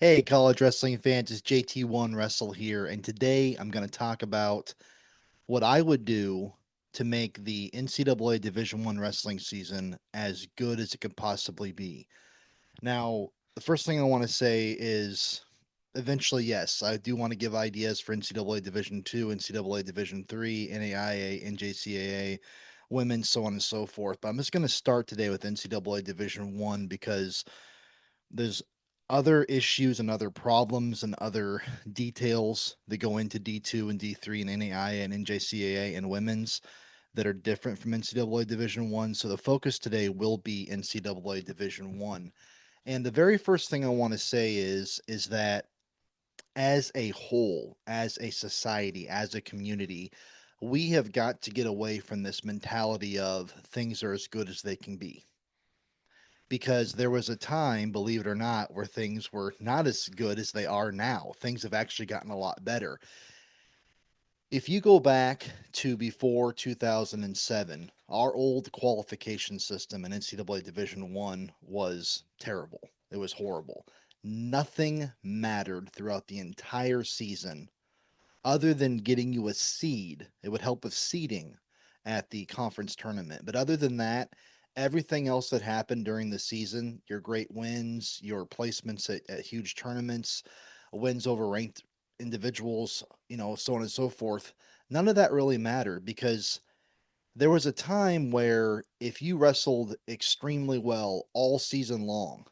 Hey, college wrestling fans, it's JT1Wrestle here, and today I'm going to talk about what I would do to make the NCAA Division One wrestling season as good as it could possibly be. Now, the first thing I want to say is eventually, yes, I do want to give ideas for NCAA Division Two, NCAA Division Three, NAIA, NJCAA, women, so on and so forth. But I'm just going to start today with NCAA Division One because there's other issues and other problems and other details that go into D2 and D3 and NAIA and NJCAA and women's that are different from NCAA Division 1. So the focus today will be NCAA Division 1. And the very first thing I want to say is that as a whole, as a society, as a community, we have got to get away from this mentality of things are as good as they can be, because there was a time, believe it or not, where things were not as good as they are now. Things have actually gotten a lot better. If you go back to before 2007, our old qualification system in NCAA Division 1 was terrible. It was horrible. Nothing mattered throughout the entire season other than getting you a seed. It would help with seeding at the conference tournament. But other than that, everything else that happened during the season, your great wins, your placements at huge tournaments, wins over ranked individuals, so on and so forth, none of that really mattered because there was a time where if you wrestled extremely well all season long,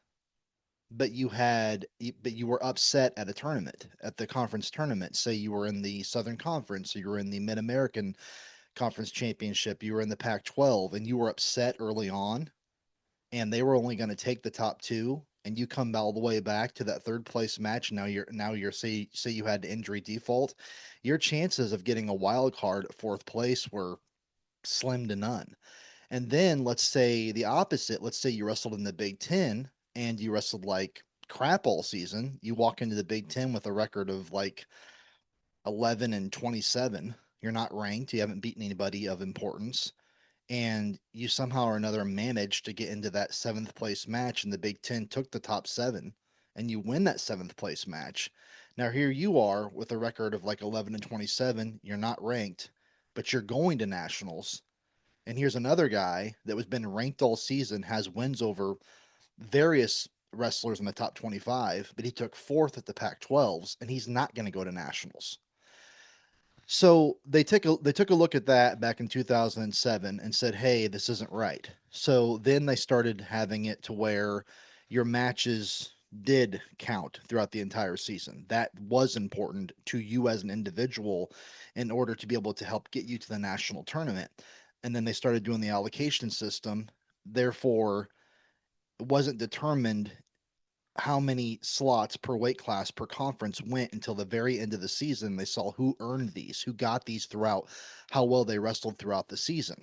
but you were upset at a tournament, at the conference tournament. Say you were in the Southern Conference, or you were in the Mid American Conference Championship, you were in the Pac 12, and you were upset early on, and they were only going to take the top two, and you come all the way back to that third place match. Now you're say you had injury default, your chances of getting a wild card at fourth place were slim to none. And then let's say the opposite. Let's say you wrestled in the Big Ten and you wrestled like crap all season. You walk into the Big Ten with a record of like 11 and 27. You're not ranked. You haven't beaten anybody of importance. And you somehow or another managed to get into that seventh place match, and the Big Ten took the top seven, and you win that seventh place match. Now, here you are with a record of like 11 and 27. You're not ranked, but you're going to nationals, and here's another guy that was been ranked all season, has wins over various wrestlers in the top 25, but he took fourth at the Pac 12s, and he's not going to go to nationals. So they took a look at that back in 2007 and said, "Hey, this isn't right." So then they started having it to where your matches did count throughout the entire season. That was important to you as an individual in order to be able to help get you to the national tournament. And then they started doing the allocation system. Therefore, it wasn't determined how many slots per weight class per conference went until the very end of the season. They saw who earned these, who got these throughout, how well they wrestled throughout the season.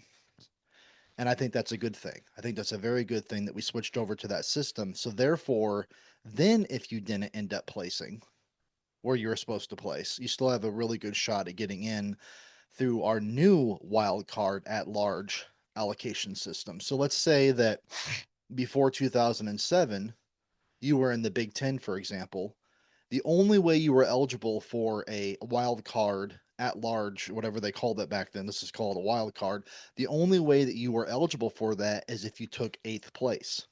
And I think that's a good thing. I think that's a very good thing that we switched over to that system. So therefore, then if you didn't end up placing where you were supposed to place, you still have a really good shot at getting in through our new wild card at large allocation system. So let's say that before 2007, you were in the Big Ten, for example. The only way you were eligible for a wild card at large, whatever they called it back then, this is called a wild card. The only way that you were eligible for that is if you took eighth place.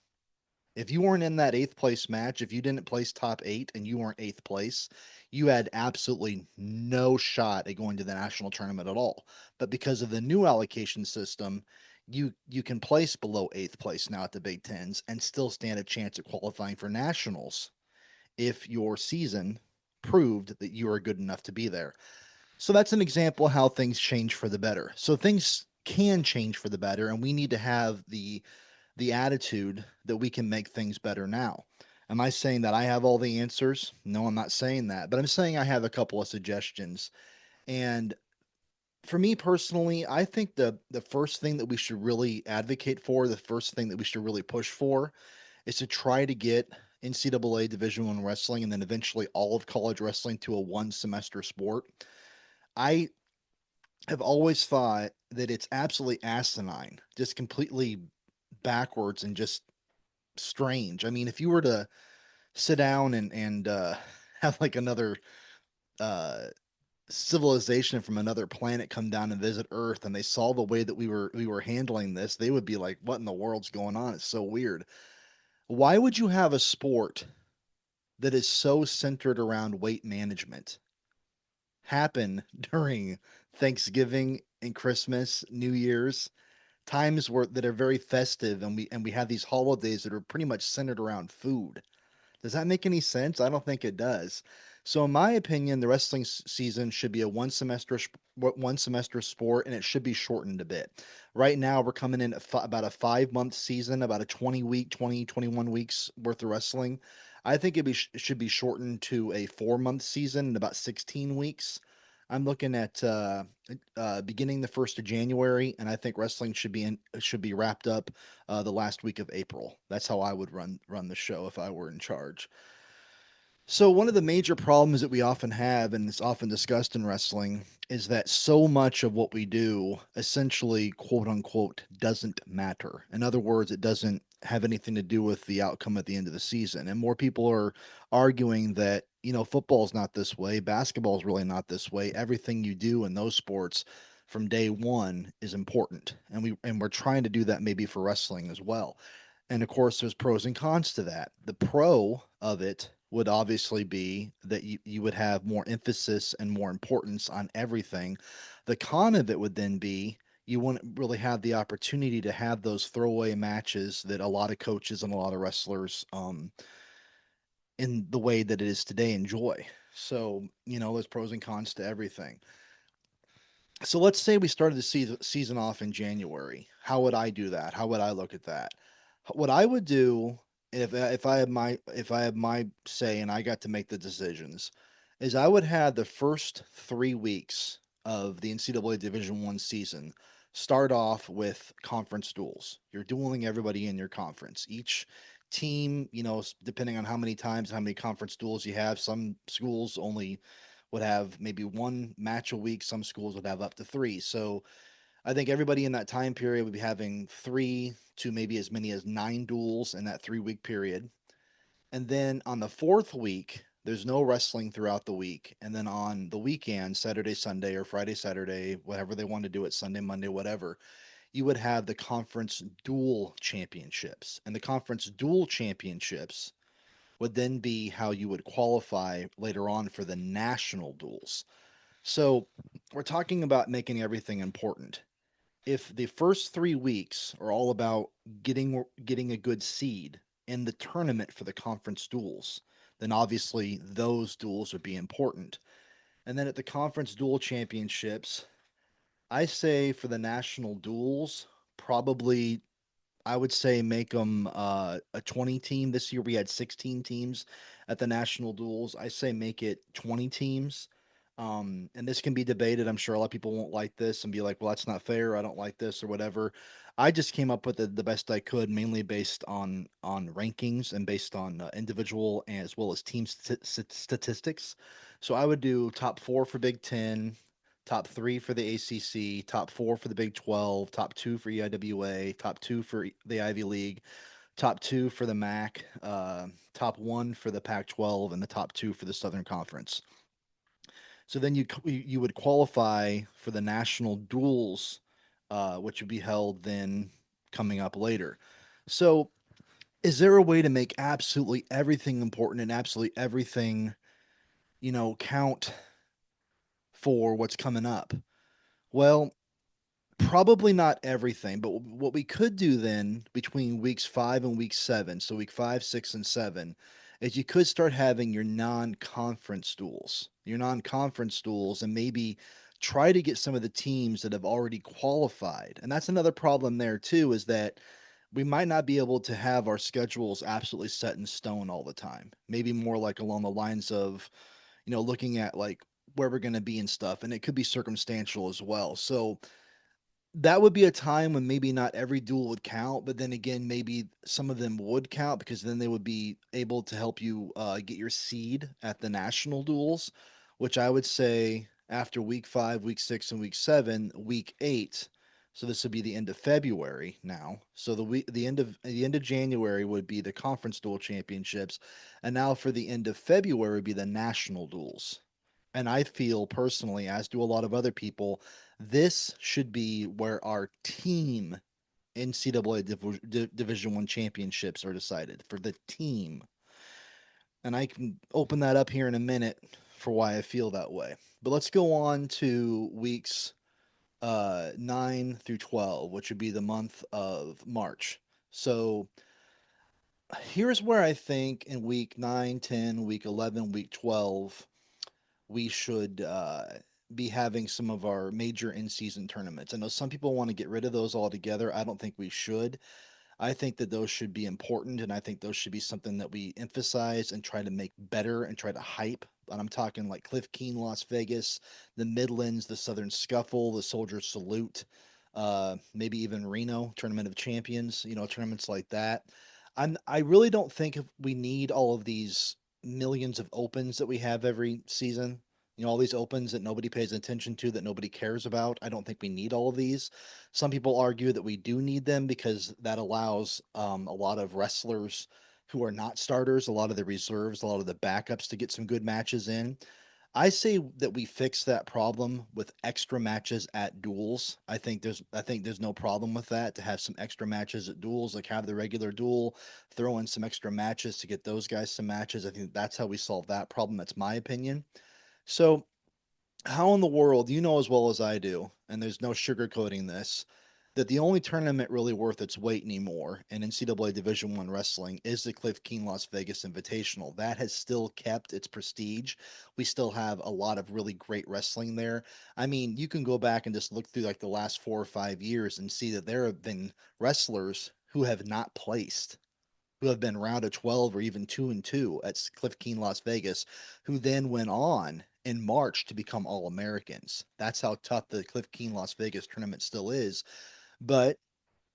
If you weren't in that eighth place match, if you didn't place top eight and you weren't eighth place, you had absolutely no shot at going to the national tournament at all. But because of the new allocation system, you can place below eighth place now at the Big Tens and still stand a chance at qualifying for nationals if your season proved that you are good enough to be there. So that's an example of how things change for the better. So things can change for the better, and we need to have the attitude that we can make things better now. Am I saying that I have all the answers? No, I'm not saying that, but I'm saying I have a couple of suggestions. And for me personally, I think the first thing that we should really advocate for, the first thing that we should really push for, is to try to get NCAA Division One wrestling and then eventually all of college wrestling to a one semester sport. I have always thought that it's absolutely asinine, just completely backwards and just strange. I mean, if you were to sit down and have like another uh civilization from another planet come down and visit Earth and they saw the way that we were handling this, they would be like, what in the world's going on? It's so weird. Why would you have a sport that is so centered around weight management happen during Thanksgiving and Christmas, New Year's, times where that are very festive, and we have these holidays that are pretty much centered around food? Does that make any sense? I don't think it does. So, in my opinion, the wrestling season should be a one semester sport, and it should be shortened a bit. Right now, we're coming in at about a 5 month season, about a 20 week, 21 weeks worth of wrestling. I think it should be shortened to a 4 month season and about 16 weeks. I'm looking at beginning the 1st of January, and I think wrestling should be wrapped up the last week of April. That's how I would run the show if I were in charge. So one of the major problems that we often have, and it's often discussed in wrestling, is that so much of what we do essentially, quote unquote, doesn't matter. In other words, it doesn't have anything to do with the outcome at the end of the season. And more people are arguing that, football's not this way, basketball is really not this way. Everything you do in those sports from day one is important. And we're trying to do that maybe for wrestling as well. And of course, there's pros and cons to that. The pro of it would obviously be that you would have more emphasis and more importance on everything. The con of it would then be you wouldn't really have the opportunity to have those throwaway matches that a lot of coaches and a lot of wrestlers, in the way that it is today, enjoy. So, there's pros and cons to everything. So let's say we started the season off in January. How would I do that? How would I look at that? What I would do if I had my say and I got to make the decisions is I would have the first 3 weeks of the NCAA Division One season start off with conference duels. You're dueling everybody in your conference. Each team, depending on how many times, how many conference duels you have, some schools only would have maybe one match a week. Some schools would have up to three. So I think everybody in that time period would be having three to maybe as many as 9 duels in that 3 week period. And then on the fourth week, there's no wrestling throughout the week. And then on the weekend, Saturday, Sunday, or Friday, Saturday, whatever they want to do it, Sunday, Monday, whatever, you would have the conference dual championships. And the conference dual championships would then be how you would qualify later on for the national duels. So we're talking about making everything important. If the first 3 weeks are all about getting a good seed in the tournament for the conference duels, then obviously those duels would be important. And then at the conference dual championships, I say for the national duels, probably I would say make them a 20 team. This year we had 16 teams at the national duels. I say make it 20 teams. And this can be debated. I'm sure a lot of people won't like this and be like, well, that's not fair. I don't like this or whatever. I just came up with the best I could, mainly based on rankings and based on individual as well as team statistics. So I would do top four for Big Ten, top three for the ACC, top four for the Big 12, top two for EIWA, top two for the Ivy League, top two for the MAC, top one for the Pac 12, and the top two for the Southern Conference. So then you would qualify for the national duels, which would be held then coming up later. So, is there a way to make absolutely everything important and absolutely everything, count for what's coming up? Well, probably not everything, but what we could do then between weeks 5 and week 7, so week 5, 6, and 7, is you could start having your non-conference duels, and maybe try to get some of the teams that have already qualified. And that's another problem there too, is that we might not be able to have our schedules absolutely set in stone all the time. Maybe more like along the lines of, looking at like where we're going to be and stuff, and it could be circumstantial as well. So that would be a time when maybe not every duel would count, but then again, maybe some of them would count because then they would be able to help you get your seed at the national duels, which I would say after week 5, week 6, and week 7, week 8 So this would be the end of February now. So the end of January would be the conference dual championships, and now for the end of February would be the national duels. And I feel personally, as do a lot of other people, this should be where our team NCAA Division One championships are decided for the team. And I can open that up here in a minute for why I feel that way. But let's go on to weeks 9 through 12, which would be the month of March. So here's where I think in week 9, 10, week 11, week 12, we should be having some of our major in season tournaments. I know some people want to get rid of those altogether. I don't think we should. I think that those should be important, and I think those should be something that we emphasize and try to make better and try to hype. And I'm talking like Cliff Keen, Las Vegas, the Midlands, the Southern Scuffle, the Soldier Salute, maybe even Reno Tournament of Champions. Tournaments like that. I really don't think we need all of these millions of opens that we have every season. All these opens that nobody pays attention to, that nobody cares about. I don't think we need all of these. Some people argue that we do need them because that allows a lot of wrestlers who are not starters, a lot of the reserves, a lot of the backups to get some good matches in. I say that we fix that problem with extra matches at duels. I think there's no problem with that to have some extra matches at duels, like have the regular duel, throw in some extra matches to get those guys some matches. I think that's how we solve that problem. That's my opinion. So how in the world, you know as well as I do, and there's no sugarcoating this, that the only tournament really worth its weight anymore in NCAA Division One wrestling is the Cliff King Las Vegas Invitational. That has still kept its prestige. We still have a lot of really great wrestling there. I mean, you can go back and just look through like the last 4 or 5 years and see that there have been wrestlers who have not placed, who have been round of 12 or even 2-2 at Cliff Keen, Las Vegas, who then went on in March to become All Americans. That's how tough the Cliff Keen, Las Vegas tournament still is. But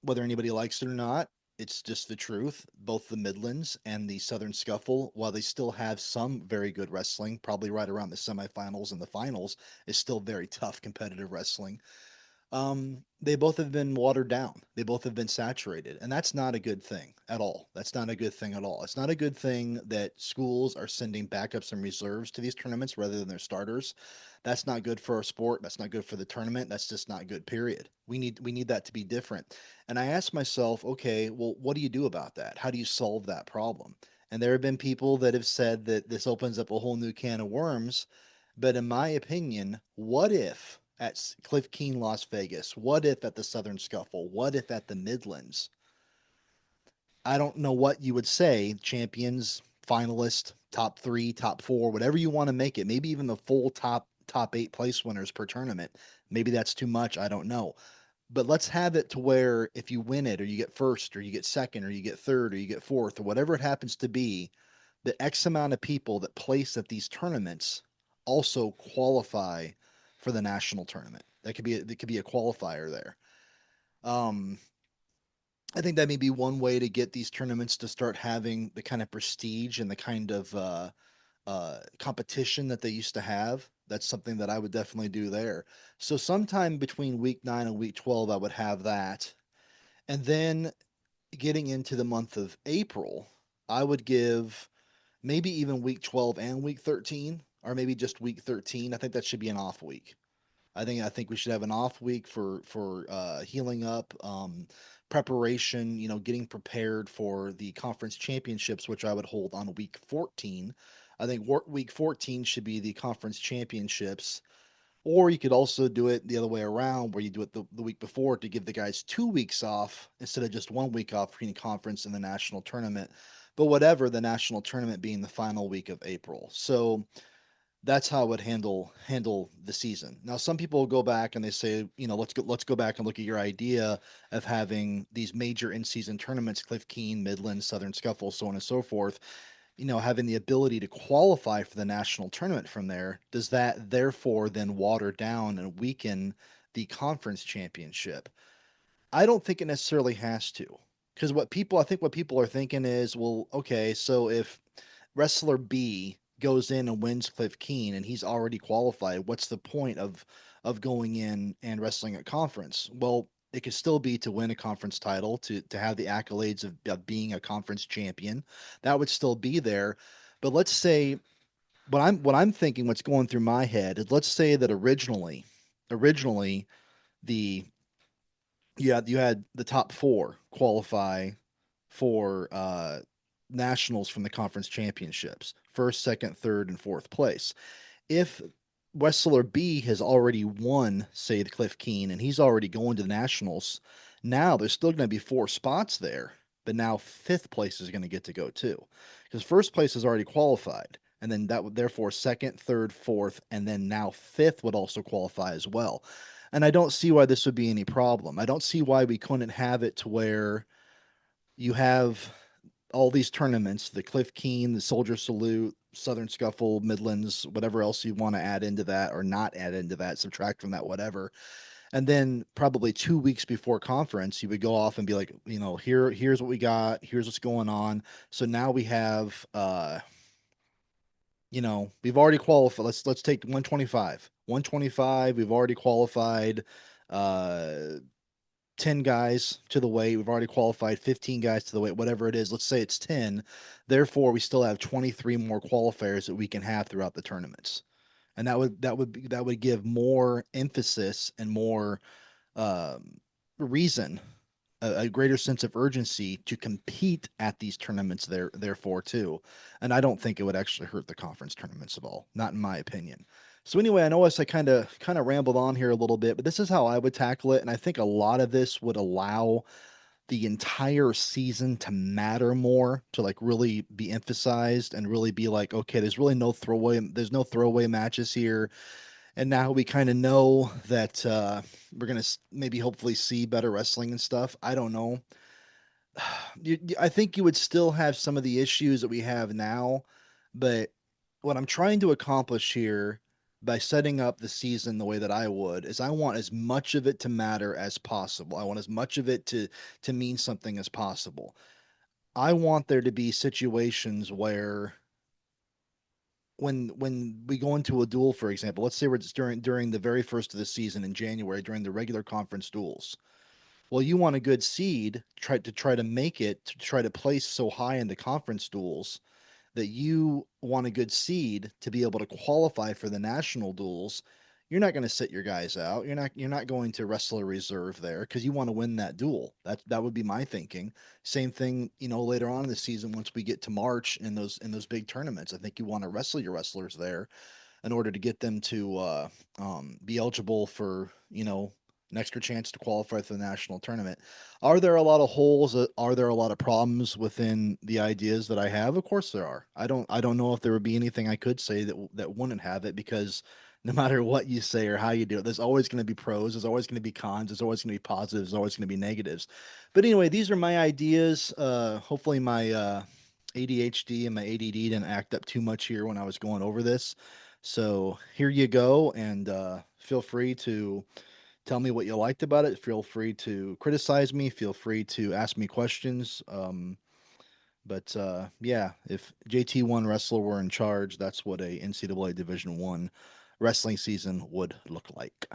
whether anybody likes it or not, it's just the truth. Both the Midlands and the Southern Scuffle, while they still have some very good wrestling, probably right around the semifinals and the finals, is still very tough competitive wrestling. They both have been watered down. They both have been saturated, and that's not a good thing at all. That's not a good thing at all. It's not a good thing that schools are sending backups and reserves to these tournaments rather than their starters. That's not good for our sport. That's not good for the tournament. That's just not good, period. We need that to be different. And I ask myself, okay, well, what do you do about that? How do you solve that problem? And there have been people that have said that this opens up a whole new can of worms, but in my opinion, what if at Cliff Keen, Las Vegas? What if at the Southern Scuffle? What if at the Midlands? I don't know what you would say, champions, finalist, top three, top four, whatever you want to make it. Maybe even the full top eight place winners per tournament. Maybe that's too much. I don't know. But let's have it to where if you win it, or you get first, or you get second, or you get third, or you get fourth, or whatever it happens to be, the X amount of people that place at these tournaments also qualify for the national tournament. That could be a qualifier there. Um, I think that may be one way to get these tournaments to start having the kind of prestige and the kind of competition that they used to have. That's something that I would definitely do there. So sometime between week 9 and week 12, I would have that. And then getting into the month of April, I would give maybe even week 12 and week 13, or maybe just week 13. I think that should be an off week. I think we should have an off week for healing up, preparation. Getting prepared for the conference championships, which I would hold on week 14. I think week 14 should be the conference championships, or you could also do it the other way around, where you do it the week before to give the guys 2 weeks off instead of just 1 week off between conference and the national tournament. But whatever, the national tournament being the final week of April. So that's how I would handle the season. Now, some people go back and they say, let's go back and look at your idea of having these major in-season tournaments, Cliff Keen, Midland, Southern Scuffle, so on and so forth. Having the ability to qualify for the national tournament from there. Does that therefore then water down and weaken the conference championship? I don't think it necessarily has to, because what people are thinking is, well, okay, so if wrestler B goes in and wins Cliff Keen and he's already qualified, what's the point of going in and wrestling at conference? Well, It could still be to win a conference title, to have the accolades of being a conference champion. That would still be there. But let's say what I'm thinking, what's going through my head is, let's say that originally the you had the top four qualify for nationals from the conference championships, first, second, third, and fourth place. If Wrestler B has already won, say, the Cliff Keen, and he's already going to the nationals, now there's still going to be four spots there, but now fifth place is going to get to go too, because first place is already qualified, and then that would therefore second, third, fourth, and then now fifth would also qualify as well. And I don't see why this would be any problem. I don't see why we couldn't have it to where you have all these tournaments, the Cliff Keen, the Soldier Salute, Southern Scuffle, Midlands, whatever else you want to add into that or not add into that, subtract from that, whatever. And then probably 2 weeks before conference, you would go off and be like, here's what we got, here's what's going on. So now we have we've already qualified. Let's take 125. 125, we've already qualified uh 10 guys to the weight. We've already qualified 15 guys to the weight, whatever it is. Let's say it's 10. Therefore, we still have 23 more qualifiers that we can have throughout the tournaments. And that would give more emphasis and more um, reason, a greater sense of urgency to compete at these tournaments therefore too. And I don't think it would actually hurt the conference tournaments at all, not in my opinion. So anyway, I know I kind of rambled on here a little bit, but this is how I would tackle it, and I think a lot of this would allow the entire season to matter more, to like really be emphasized and really be like, okay, there's no throwaway matches here. And now we kind of know that we're gonna maybe hopefully see better wrestling and stuff. I don't know. I think you would still have some of the issues that we have now, but what I'm trying to accomplish here by setting up the season the way that I would is, I want as much of it to matter as possible. I want as much of it to mean something as possible. I want there to be situations where when we go into a duel, for example, let's say we're just during the very first of the season in January during the regular conference duels. Well, you want a good seed, try to make it, to try to place so high in the conference duels that you want a good seed to be able to qualify for the national duels. You're not going to sit your guys out. You're not going to wrestle a reserve there because you want to win that duel. That would be my thinking. Same thing, later on in the season once we get to March in those big tournaments. I think you want to wrestle your wrestlers there in order to get them to be eligible for an extra chance to qualify for the national tournament. Are there a lot of holes? Are there a lot of problems within the ideas that I have? Of course there are. I don't know if there would be anything I could say that wouldn't have it, because no matter what you say or how you do it, there's always going to be pros, there's always going to be cons, there's always going to be positives, there's always going to be negatives. But anyway, these are my ideas. Hopefully my ADHD and my ADD didn't act up too much here when I was going over this. So here you go, and feel free to tell me what you liked about it. Feel free to criticize me. Feel free to ask me questions. But yeah, if JT1 Wrestler were in charge, that's what a NCAA Division One wrestling season would look like.